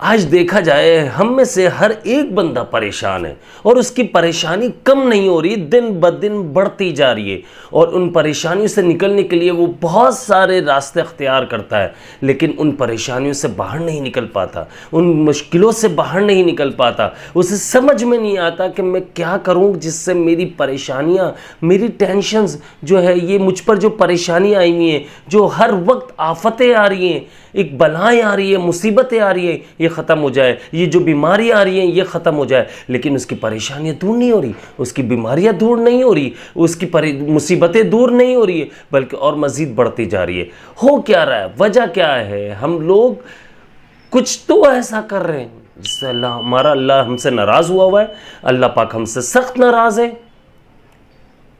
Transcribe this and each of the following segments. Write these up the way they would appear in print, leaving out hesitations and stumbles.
आज देखा जाए हम में से हर एक बंदा परेशान है और उसकी परेशानी कम नहीं हो रही, दिन ब दिन बढ़ती जा रही है। और उन परेशानियों से निकलने के लिए वो बहुत सारे रास्ते अख्तियार करता है, लेकिन उन परेशानियों से बाहर नहीं निकल पाता, उन मुश्किलों से बाहर नहीं निकल पाता। उसे समझ में नहीं आता कि मैं क्या करूं जिससे मेरी परेशानियाँ, मेरी टेंशन्स जो है, ये मुझ पर जो परेशानियाँ आई हुई हैं, जो हर वक्त आफतें आ रही हैं, एक बलाएँ आ रही है, मुसीबतें आ रही हैं, ये ख़त्म हो जाए, ये जो बीमारियाँ आ रही हैं ये ख़त्म हो जाए। लेकिन उसकी परेशानियाँ दूर नहीं हो रही, उसकी बीमारियाँ दूर नहीं हो रही, उसकी मुसीबतें दूर नहीं हो रही है, बल्कि और मज़ीद बढ़ती जा रही है। हो क्या रहा है, वजह क्या है? हम लोग कुछ तो ऐसा कर रहे हैं जिससे अल्लाह हमसे नाराज़ हुआ है, अल्लाह पाक हमसे सख्त नाराज़ है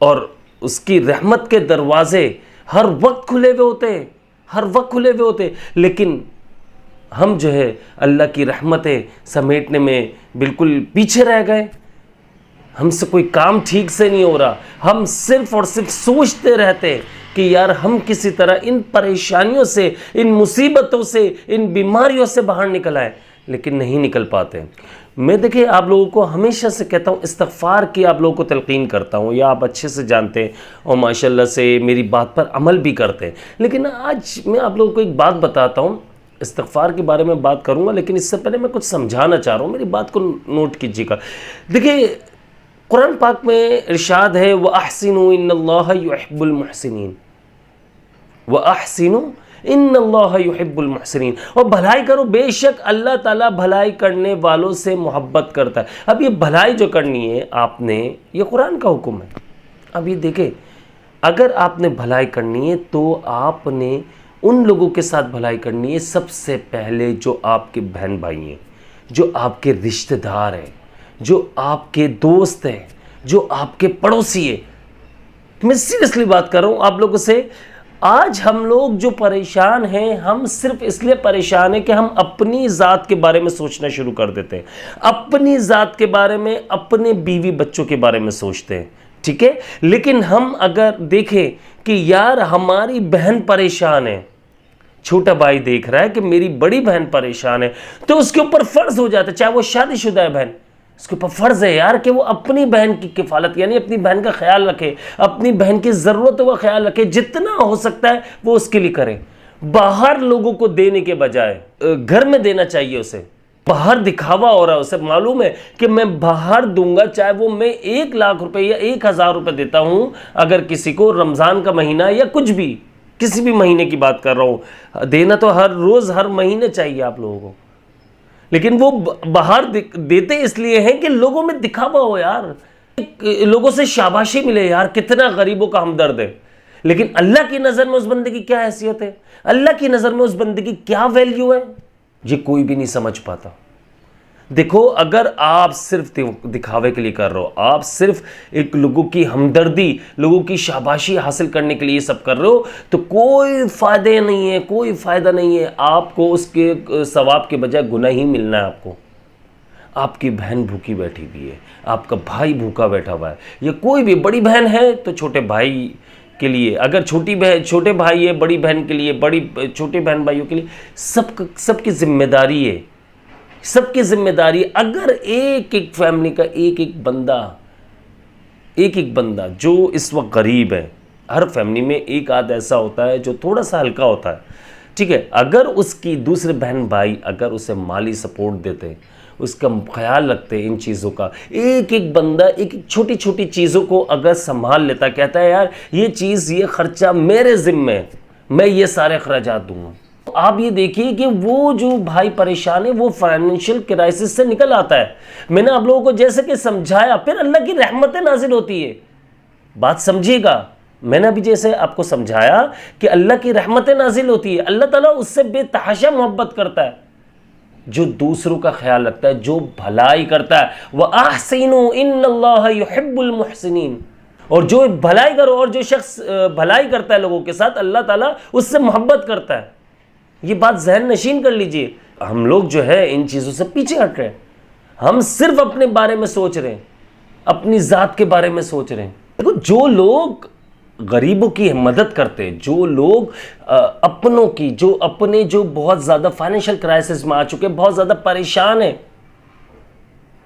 और उसकी रहमत के दरवाजे हर वक्त खुले हुए होते हैं, हर वक्त खुले हुए होते। लेकिन हम जो है अल्लाह की रहमतें समेटने में बिल्कुल पीछे रह गए। हमसे कोई काम ठीक से नहीं हो रहा, हम सिर्फ और सिर्फ सोचते रहते हैं कि यार हम किसी तरह इन परेशानियों से, इन मुसीबतों से, इन बीमारियों से बाहर निकल आए, लेकिन नहीं निकल पाते। मैं देखिए आप लोगों को हमेशा से कहता हूँ, इस्तग़फ़ार की आप लोगों को तलक़ीन करता हूँ, या आप अच्छे से जानते हैं और माशाल्लाह से मेरी बात पर अमल भी करते हैं। लेकिन आज मैं आप लोगों को एक बात बताता हूँ, इस्तग़फ़ार के बारे में बात करूँगा, लेकिन इससे पहले मैं कुछ समझाना चाह रहा हूँ, मेरी बात को नोट कीजिएगा। देखिए कुरान पाक में इरशाद है, व अहसिनु इन्नल्लाह युहिब्बुल मुहसिनीन, व अहसिनु इन्नल्लाह युहिब्बुल मुहसिनीन, और भलाई करो, बेशक अल्लाह ताला भलाई करने वालों से मोहब्बत करता है। अब ये भलाई जो करनी है आपने, ये कुरान का हुक्म है। अब ये देखें, अगर आपने भलाई करनी है तो आपने उन लोगों के साथ भलाई करनी है सबसे पहले जो आपके बहन भाई हैं, जो आपके रिश्तेदार हैं, जो आपके दोस्त हैं, जो आपके पड़ोसी हैं। मैं सीरियसली बात कर रहा हूँ आप लोगों से। आज हम लोग जो परेशान हैं, हम सिर्फ इसलिए परेशान हैं कि हम अपनी ज़ात के बारे में सोचना शुरू कर देते हैं, अपनी ज़ात के बारे में, अपने बीवी बच्चों के बारे में सोचते हैं, ठीक है। लेकिन हम अगर देखें कि यार हमारी बहन परेशान है, छोटा भाई देख रहा है कि मेरी बड़ी बहन परेशान है, तो उसके ऊपर फ़र्ज़ हो जाता है, चाहे वो शादीशुदा है बहन, उसके ऊपर फ़र्ज़ है यार कि वो अपनी बहन की किफ़ालत, यानी अपनी बहन का ख्याल रखे, अपनी बहन की ज़रूरतों का ख्याल रखे, जितना हो सकता है वो उसके लिए करे। बाहर लोगों को देने के बजाय घर में देना चाहिए उसे। बाहर दिखावा हो रहा है, उसे मालूम है कि मैं बाहर दूंगा, चाहे वो मैं 1 लाख रुपए या 1000 रुपये देता हूँ अगर किसी को, रमज़ान का महीना या कुछ भी, किसी भी महीने की बात कर रहा हूँ, देना तो हर रोज़ हर महीने चाहिए आप लोगों को, लेकिन वो बाहर देते इसलिए हैं कि लोगों में दिखावा हो यार, लोगों से शाबाशी मिले यार, कितना गरीबों का हमदर्द है। लेकिन अल्लाह की नज़र में उस बंदे की क्या हैसियत है, अल्लाह की नज़र में उस बंदे की क्या वैल्यू है, ये कोई भी नहीं समझ पाता। देखो, अगर आप सिर्फ दिखावे के लिए कर रहे हो, आप सिर्फ एक लोगों की हमदर्दी, लोगों की शाबाशी हासिल करने के लिए सब कर रहे हो, तो कोई फ़ायदे नहीं है, कोई फ़ायदा नहीं है। आपको उसके सवाब के बजाय गुनाह ही मिलना है। आपको, आपकी बहन भूखी बैठी हुई है, आपका भाई भूखा बैठा हुआ है, या कोई भी, बड़ी बहन है तो छोटे भाई के लिए, अगर छोटे भाई है बड़ी बहन के लिए, छोटे बहन भाइयों के लिए, सबकी जिम्मेदारी है, सबकी जिम्मेदारी। अगर एक एक फैमिली का एक एक बंदा जो इस वक्त गरीब है, हर फैमिली में एक आध ऐसा होता है जो थोड़ा सा हल्का होता है, ठीक है, अगर उसकी दूसरे बहन भाई अगर उसे माली सपोर्ट देते, उसका ख्याल रखते इन चीज़ों का, एक एक बंदा एक एक छोटी छोटी चीज़ों को अगर संभाल लेता, कहता है यार ये चीज़, ये खर्चा मेरे ज़िम्मे है, मैं ये सारे खर्चात दूंगा, तो आप ये देखिए कि वो जो भाई परेशान है वो फाइनेंशियल क्राइसिस से निकल आता है। मैंने आप लोगों को जैसे कि समझाया, फिर अल्लाह की रहमतें नाजिल होती है। बात समझिएगा, मैंने अभी जैसे आपको समझाया कि अल्लाह की रहमतें नाजिल होती है, अल्लाह ताला उससे बेतहाशा मोहब्बत करता है जो दूसरों का ख्याल रखता है, जो भलाई करता है। व अहसिनु इन्नल्लाह युहिब्बुल मुहसिनीन, और जो भलाई करो, और जो शख्स भलाई करता है लोगों के साथ, अल्लाह ताला उससे मोहब्बत करता है। ये बात ज़हन नशीन कर लीजिए। हम लोग जो है इन चीज़ों से पीछे हट रहे हैं, हम सिर्फ अपने बारे में सोच रहे हैं, अपनी ज़ात के बारे में सोच रहे हैं। देखो, जो लोग गरीबों की मदद करते, जो लोग अपनों की, जो अपने जो बहुत ज़्यादा फाइनेंशियल क्राइसिस में आ चुके, बहुत ज़्यादा परेशान हैं,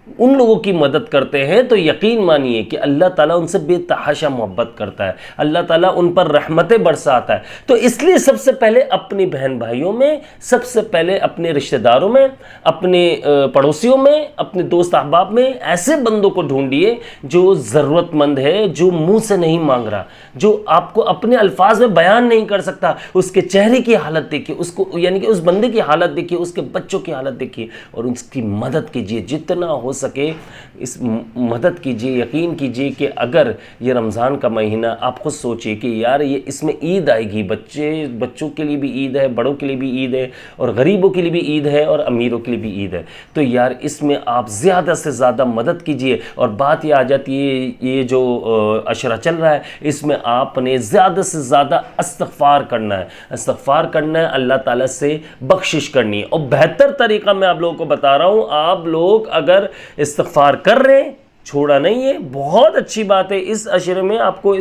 उन लोगों की मदद करते हैं, तो यकीन मानिए कि अल्लाह ताला उनसे बेतहाशा मोहब्बत करता है, अल्लाह ताला उन पर रहमतें बरसाता है। तो इसलिए सबसे पहले अपनी बहन भाइयों में, सबसे पहले अपने रिश्तेदारों में, अपने पड़ोसियों में, अपने दोस्त अहबाब में ऐसे बंदों को ढूंढिए जो ज़रूरतमंद है, जो मुंह से नहीं मांग रहा, जो आपको अपने अल्फाज में बयान नहीं कर सकता। उसके चेहरे की हालत देखिए, उसको यानी कि उस बंदे की हालत देखिए, उसके बच्चों की हालत देखिए और उसकी मदद कीजिए जितना हो सके। इस मदद कीजिए। यकीन कीजिए कि अगर ये रमज़ान का महीना, आप खुद सोचिए कि यार ये इसमें ईद आएगी, बच्चों के लिए भी ईद है, बड़ों के लिए भी ईद है, और गरीबों के लिए भी ईद है, और अमीरों के लिए भी ईद है। तो यार इसमें आप ज़्यादा से ज़्यादा मदद कीजिए। और बात ये आ जाती है, ये जो अशरा चल रहा है, इसमें आपने ज़्यादा से ज़्यादा इस्तिग़फ़ार करना है, इस्तिग़फ़ार करना है, अल्लाह ताला से बख्शिश करनी है। और बेहतर तरीक़ा मैं आप लोगों को बता रहा हूँ, आप लोग अगर इस्तिग़फ़ार कर रहे हैं, छोड़ा नहीं है, बहुत अच्छी बात है। इस अशरे में आपको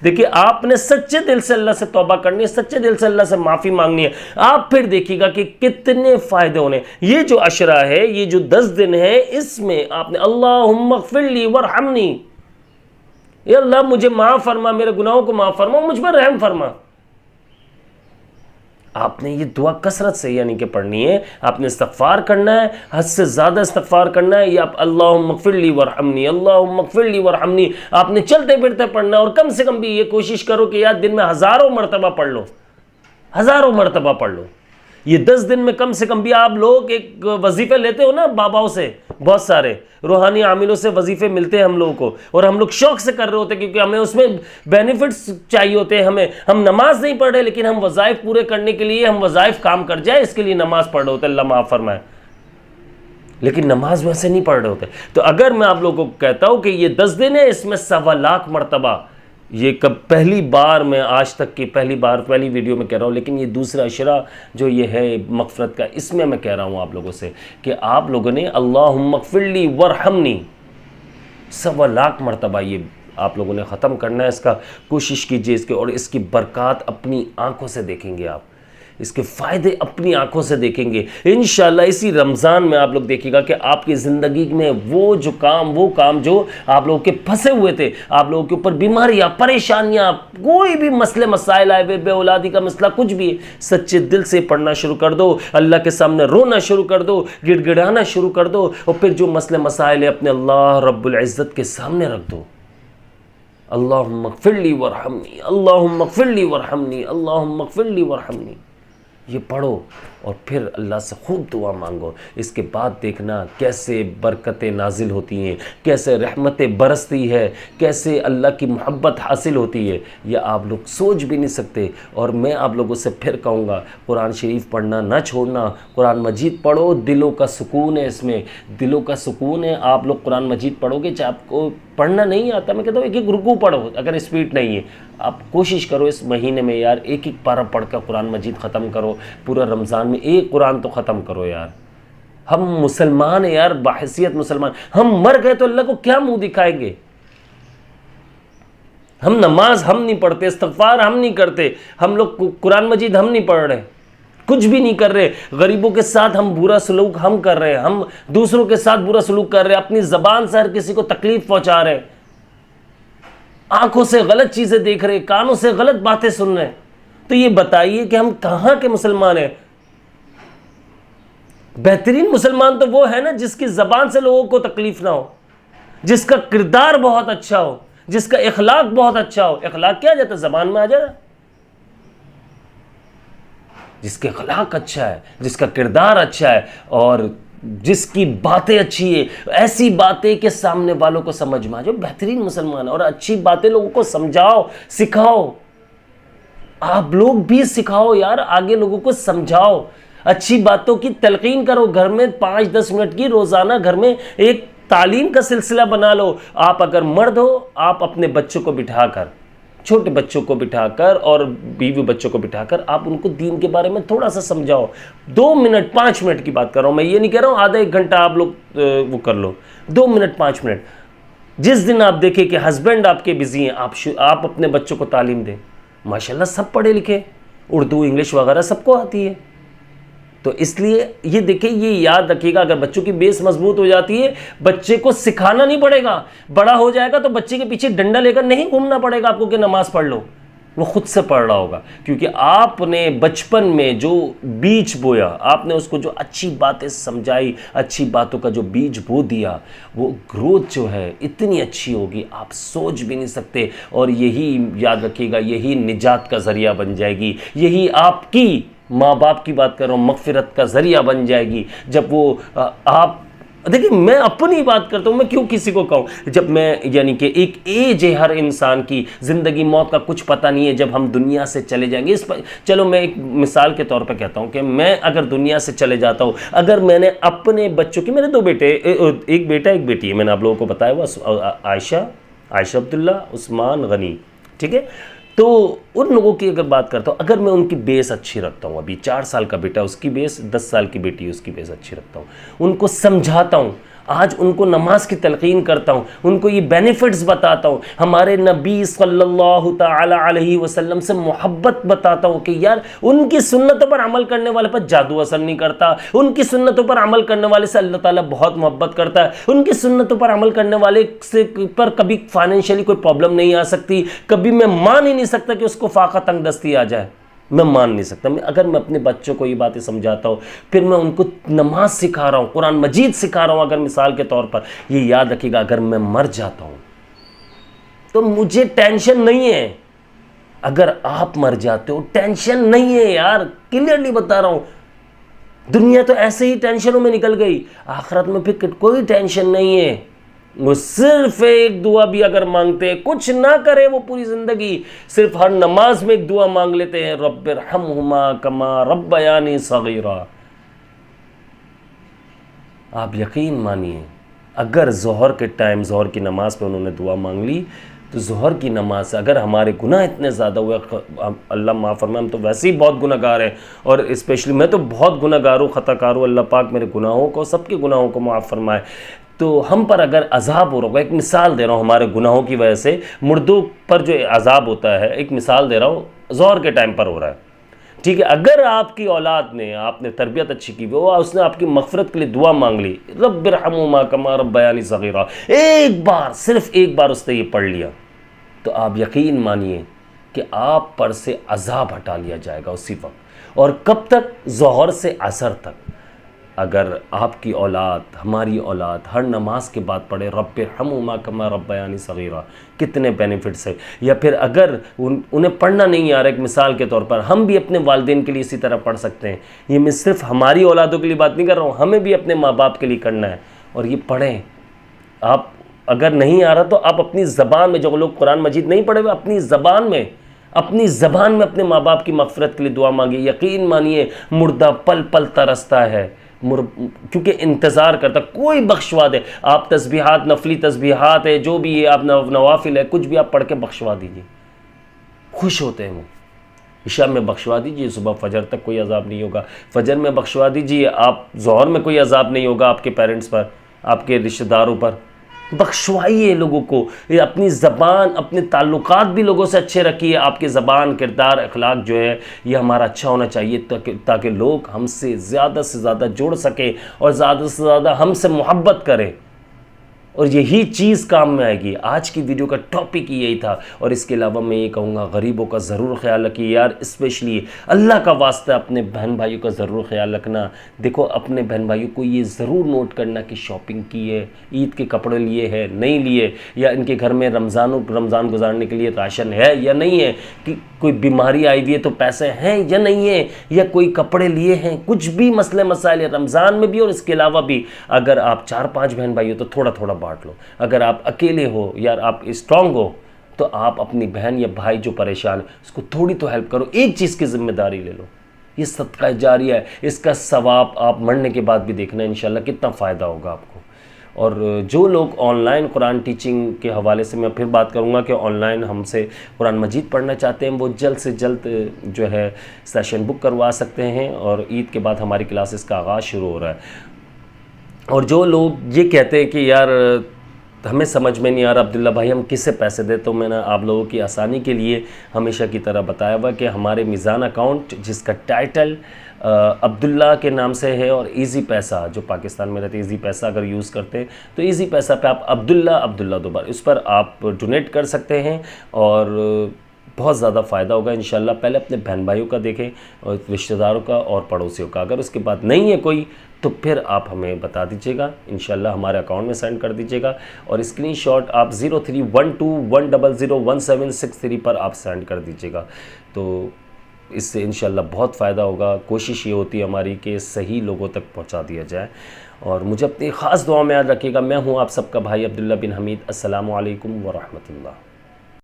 देखिए, आपने सच्चे दिल से अल्लाह से तौबा करनी है, सच्चे दिल से अल्लाह से माफ़ी मांगनी है। आप फिर देखिएगा कि कितने फ़ायदे होने। ये जो अशरा है, ये जो 10 दिन है, इसमें आपने अल्लाहुम्मा ग़फ़िरली वरहमनी, या अल्लाह मुझे माफ़ फरमा, मेरे गुनाहों को माफ़ फरमा, मुझ पर रहम फरमा। आपने ये दुआ कसरत से यानी कि पढ़नी है, आपने इस्तिग़फ़ार करना है, हद से ज़्यादा इस्तिग़फ़ार करना है। या आप अल्लाहुम्मा ग़फ़िरली वरहमनी, अल्लाहुम्मा ग़फ़िरली वरहमनी आपने चलते फिरते पढ़ना है। और कम से कम भी ये कोशिश करो कि यार दिन में हज़ारों मरतबा पढ़ लो, हज़ारों मरतबा पढ़ लो। ये 10 दिन में कम से कम भी आप लोग एक वजीफ़े लेते हो ना बाबाओं से, बहुत सारे रूहानी आमिलों से वजीफ़े मिलते हैं हम लोगों को, और हम लोग शौक़ से कर रहे होते हैं क्योंकि हमें उसमें बेनिफिट्स चाहिए होते हैं। हमें, हम नमाज नहीं पढ़ रहे, लेकिन हम वज़ाइफ पूरे करने के लिए, हम वज़ाइफ काम कर जाए इसके लिए नमाज पढ़ रहे होते, अल्लाह माफ़ फरमाए, लेकिन नमाज वैसे नहीं पढ़ रहे होते। तो अगर मैं आप लोगों को कहता हूँ कि ये 10 दिन है, इसमें 1.25 लाख मरतबा, ये कब पहली बार मैं आज तक की पहली वीडियो में कह रहा हूँ, लेकिन ये दूसरा अशरा जो ये है मग़फ़िरत का, इसमें मैं कह रहा हूँ आप लोगों से कि आप लोगों ने अल्लाहुम्मा ग़फ़िरली वरहमनी 1.25 लाख मरतबा ये आप लोगों ने ख़त्म करना है। इसका कोशिश कीजिए इसके, और इसकी बरक़ात अपनी आँखों से देखेंगे आप, इसके फ़ायदे अपनी आंखों से देखेंगे इंशाल्लाह। इसी रमज़ान में आप लोग देखिएगा कि आपकी ज़िंदगी में वो काम जो आप लोगों के फंसे हुए थे, आप लोगों के ऊपर बीमारियां, परेशानियां, कोई भी मसले मसाइल आए, बे औलादी का मसला कुछ भी, सच्चे दिल से पढ़ना शुरू कर दो, अल्लाह के सामने रोना शुरू कर दो, गिड़गिड़ाना शुरू कर दो, और फिर जो मसले मसाइल है अपने अल्लाह रब्बुल इज़्ज़त के सामने रख दो। अल्लाहुम्मा ग़फ़िरली वरहमनी, अल्लाहुम्मा ग़फ़िरली वरहमनी, अल्लाहुम्मा ग़फ़िरली वरहमनी, ये पढ़ो और फिर अल्लाह से खूब दुआ मांगो। इसके बाद देखना कैसे बरकतें नाजिल होती हैं, कैसे रहमतें बरसती है, कैसे अल्लाह की मोहब्बत हासिल होती है, ये आप लोग सोच भी नहीं सकते। और मैं आप लोगों से फिर कहूँगा, कुरान शरीफ पढ़ना ना छोड़ना, कुरान मजीद पढ़ो, दिलों का सुकून है इसमें, दिलों का सुकून है। आप लोग कुरान मजीद पढ़ोगे, चाहे आपको पढ़ना नहीं आता, मैं कहता हूँ एक रुकू पढ़ो, अगर स्पीड नहीं है, आप कोशिश करो इस महीने में यार एक पारा पढ़ कर कुरान मजीद ख़त्म करो। पूरा रमज़ान में एक कुरान तो ख़त्म करो यार। हम मुसलमान हैं यार, बाहैसियत मुसलमान, हम मर गए तो अल्लाह को क्या मुंह दिखाएंगे। हम नमाज हम नहीं पढ़ते, इस्तिग़फ़ार हम नहीं करते, हम लोग कुरान मजीद हम नहीं पढ़ रहे, कुछ भी नहीं कर रहे, गरीबों के साथ हम बुरा सलूक हम कर रहे हैं, हम दूसरों के साथ बुरा सलूक कर रहे हैं, अपनी ज़बान से हर किसी को तकलीफ़ पहुंचा रहे हैं, आंखों से गलत चीज़ें देख रहे हैं, कानों से गलत बातें सुन रहे हैं। तो ये बताइए कि हम कहाँ के मुसलमान हैं। बेहतरीन मुसलमान तो वो है ना जिसकी ज़बान से लोगों को तकलीफ़ ना हो, जिसका किरदार बहुत अच्छा हो, जिसका इखलाक बहुत अच्छा हो। इखलाक क्या आ जाता है, ज़बान में आ जाता। जिसके अखलाक अच्छा है, जिसका किरदार अच्छा है, और जिसकी बातें अच्छी है, ऐसी बातें के सामने वालों को समझ में आ जाओ, बेहतरीन मुसलमान है। और अच्छी बातें लोगों को समझाओ, सिखाओ, आप लोग भी सिखाओ यार, आगे लोगों को समझाओ, अच्छी बातों की तलकीन करो। घर में 5-10 मिनट की रोज़ाना घर में एक तालीम का सिलसिला बना लो। आप अगर मर्द हो, आप अपने बच्चों को बिठाकर, छोटे बच्चों को बिठाकर और बीवी बच्चों को बिठाकर आप उनको दीन के बारे में थोड़ा सा समझाओ। 2 मिनट 5 मिनट की बात कर रहा हूँ मैं, ये नहीं कह रहा हूँ आधा 1 घंटा आप लोग वो कर लो। 2 मिनट 5 मिनट जिस दिन आप देखें कि हस्बैंड आपके बिजी हैं, आप अपने बच्चों को तालीम दें। माशाल्लाह सब पढ़े लिखे, उर्दू इंग्लिश वगैरह सबको आती है। तो इसलिए ये देखिए, ये याद रखिएगा, अगर बच्चों की बेस मजबूत हो जाती है, बच्चे को सिखाना नहीं पड़ेगा। बड़ा हो जाएगा तो बच्चे के पीछे डंडा लेकर नहीं घूमना पड़ेगा आपको कि नमाज पढ़ लो, वो खुद से पढ़ रहा होगा। क्योंकि आपने बचपन में जो बीज बोया, आपने उसको जो अच्छी बातें समझाई, अच्छी बातों का जो बीज बो दिया, वो ग्रोथ जो है इतनी अच्छी होगी आप सोच भी नहीं सकते। और यही याद रखिएगा, यही निजात का ज़रिया बन जाएगी, यही आपकी माँ बाप की बात कर रहा हूँ, मग़फ़िरत का ज़रिया बन जाएगी। जब वो आप देखिए, मैं अपनी बात करता हूँ, मैं क्यों किसी को कहूँ। जब मैं, यानी कि एक एज है हर इंसान की, ज़िंदगी मौत का कुछ पता नहीं है, जब हम दुनिया से चले जाएंगे। इस पर चलो मैं एक मिसाल के तौर पे कहता हूँ कि मैं अगर दुनिया से चले जाता हूँ, अगर मैंने अपने बच्चों की, मेरे 2 बेटे, एक बेटा एक बेटी है, मैंने आप लोगों को बताया हुआ, आयशा अब्दुल्ला, उस्मान गनी, ठीक है। तो उन लोगों की अगर बात करता हूँ, अगर मैं उनकी बेस अच्छी रखता हूँ, अभी 4 साल का बेटा, उसकी बेस, 10 साल की बेटी, उसकी बेस अच्छी रखता हूँ, उनको समझाता हूँ, आज उनको नमाज की तलकीन करता हूँ, उनको ये बेनिफिट्स बताता हूँ, हमारे नबी सल्लल्लाहु ताला अलैहि वसल्लम से मोहब्बत बताता हूँ कि यार उनकी सुन्नतों पर अमल करने वाले पर जादू असर नहीं करता, उनकी सुन्नतों पर अमल करने वाले से अल्लाह ताला बहुत मोहब्बत करता है, उनकी सुन्नतों पर अमल करने वाले से पर कभी फाइनेंशियली कोई प्रॉब्लम नहीं आ सकती, कभी मैं मान ही नहीं सकता कि उसको फाका तंगदस्ती आ जाए, मैं मान नहीं सकता। अगर मैं अपने बच्चों को ये बातें समझाता हूँ, फिर मैं उनको नमाज सिखा रहा हूँ, कुरान मजीद सिखा रहा हूँ, अगर मिसाल के तौर पर, ये याद रखिएगा, अगर मैं मर जाता हूँ तो मुझे टेंशन नहीं है। अगर आप मर जाते हो टेंशन नहीं है यार, क्लियरली बता रहा हूँ। दुनिया तो ऐसे ही टेंशनों में निकल गई, आखिरत में फिर कोई टेंशन नहीं है। वो सिर्फ एक दुआ भी अगर मांगते हैं, कुछ ना करे वो पूरी ज़िंदगी, सिर्फ हर नमाज में एक दुआ मांग लेते हैं, रब्बिरहम्हुमा कमा रब्बयानी सगीरा। आप यकीन मानिए, अगर ज़ोहर के टाइम, ज़ोहर की नमाज पे उन्होंने दुआ मांग ली, तो ज़ोहर की नमाज से अगर हमारे गुनाह इतने ज़्यादा हुए, अल्लाह माफ़ फरमाए, हम तो वैसे ही बहुत गुनहगार हैं, और स्पेशली मैं तो बहुत गुनहगार हूँ, ख़ताकार हूँ, अल्लाह पाक मेरे गुनाहों को, सबके गुनाहों को माफ़ फरमाए। तो हम पर अगर अजाब हो रहा होगा, एक मिसाल दे रहा हूँ, हमारे गुनाहों की वजह से मुर्दों पर जो अजाब होता है, एक मिसाल दे रहा हूँ, ज़ोहर के टाइम पर हो रहा है, ठीक है। अगर आपकी औलाद ने, आपने तरबियत अच्छी की, वो उसने आपकी मग़फ़िरत के लिए दुआ मांग ली, रब्बिरहम्हुमा कमा रब्बयानी सगीरा, एक बार, सिर्फ एक बार उसने ये पढ़ लिया, तो आप यकीन मानिए कि आप पर से अजाब हटा लिया जाएगा उसी वक्त। और कब तक? ज़ोहर से असर तक। अगर आपकी औलाद, हमारी औलाद हर नमाज के बाद पढ़े रब्बिरहम्हुमा कमा रब्बयानी सगीरा, कितने बेनिफिट्स है। या फिर अगर उन्हें पढ़ना नहीं आ रहा, एक मिसाल के तौर पर, हम भी अपने वालिदैन के लिए इसी तरह पढ़ सकते हैं। ये मैं सिर्फ हमारी औलादों के लिए बात नहीं कर रहा हूँ, हमें भी अपने माँ बाप के लिए करना है, और ये पढ़ें। आप अगर नहीं आ रहा तो आप अपनी ज़बान में, जो लोग कुरान मजीद नहीं पढ़े हुए, अपनी ज़बान में अपने माँ बाप की मग़फ़िरत के लिए दुआ मांगिए। यकीन मानिए, मुर्दा पल पल तरसता है, क्योंकि इंतज़ार करता, कोई बख्शवा दे। आप तस्बीहात, नफली तस्बीहात है, जो भी है, आप नवाफिल है, कुछ भी आप पढ़ के बख्शवा दीजिए, खुश होते हैं वो। इशा में बख्शवा दीजिए, सुबह फजर तक कोई अजाब नहीं होगा, फजर में बख्शवा दीजिए, आप ज़ोहर में कोई अजाब नहीं होगा आपके पेरेंट्स पर, आपके रिश्तेदारों पर। बख्शवाइए लोगों को, ये अपनी ज़बान, अपने ताल्लुकात भी लोगों से अच्छे रखिए। आपके ज़बान, किरदार, अखलाक जो है ये हमारा अच्छा होना चाहिए, ताकि लोग हमसे ज़्यादा से ज़्यादा जुड़ सके और ज़्यादा से ज़्यादा हमसे मोहब्बत करें, और यही चीज़ काम में आएगी। आज की वीडियो का टॉपिक यही था। और इसके अलावा मैं ये कहूँगा, गरीबों का ज़रूर ख्याल रखिए यार, स्पेशली अल्लाह का वास्ता अपने बहन भाइयों का ज़रूर ख्याल रखना। देखो, अपने बहन भाइयों को ये ज़रूर नोट करना कि शॉपिंग की है, ईद के कपड़े लिए हैं, नहीं लिए, या इनके घर में रमज़ान गुजारने के लिए राशन है या नहीं है, कि कोई बीमारी आई हुई है तो पैसे हैं या नहीं है, या कोई कपड़े लिए हैं, कुछ भी मसले मसाइल है रमज़ान में भी और इसके अलावा भी। अगर आप 4-5 बहन भाई हो तो थोड़ा थोड़ा बांट लो। अगर आप अकेले हो, यार आप स्ट्रांग हो, तो आप अपनी बहन या भाई जो परेशान है उसको थोड़ी तो हेल्प करो, एक चीज़ की जिम्मेदारी ले लो। ये सदका जारिया है, इसका सवाब आप मरने के बाद भी देखना इंशाल्लाह कितना फ़ायदा होगा आपको। और जो लोग ऑनलाइन कुरान टीचिंग के हवाले से, मैं फिर बात करूंगा कि ऑनलाइन हमसे कुरान मजीद पढ़ना चाहते हैं, वो जल्द से जल्द जो है सेशन बुक करवा सकते हैं, और ईद के बाद हमारी क्लासेस का आगाज़ शुरू हो रहा है। और जो लोग ये कहते हैं कि यार हमें समझ में नहीं आ रहा अब्दुल्ला भाई हम किससे पैसे दें, तो मैंने आप लोगों की आसानी के लिए हमेशा की तरह बताया हुआ कि हमारे मीज़ान अकाउंट जिसका टाइटल अब्दुल्ला के नाम से है, और इजी पैसा जो पाकिस्तान में रहते इजी पैसा अगर यूज़ करते हैं तो इजी पैसा पे आप अब्दुल्ला दोबारा इस पर आप डोनेट कर सकते हैं और बहुत ज़्यादा फ़ायदा होगा इंशाल्लाह। पहले अपने बहन भाइयों का देखें और रिश्तेदारों का और पड़ोसियों का, अगर उसके बाद नहीं है कोई तो फिर आप हमें बता दीजिएगा, इंशाल्लाह हमारे अकाउंट में सेंड कर दीजिएगा और स्क्रीनशॉट आप 0312101763 पर आप सेंड कर दीजिएगा। तो इससे इंशाल्लाह बहुत फ़ायदा होगा। कोशिश ये होती है हमारी कि सही लोगों तक पहुंचा दिया जाए और मुझे अपनी ख़ास दुआ में याद रखिएगा। मैं हूं आप सबका भाई अब्दुल्ला बिन हमीद। अस्सलामु अलैकुम व रहमतुल्लाह।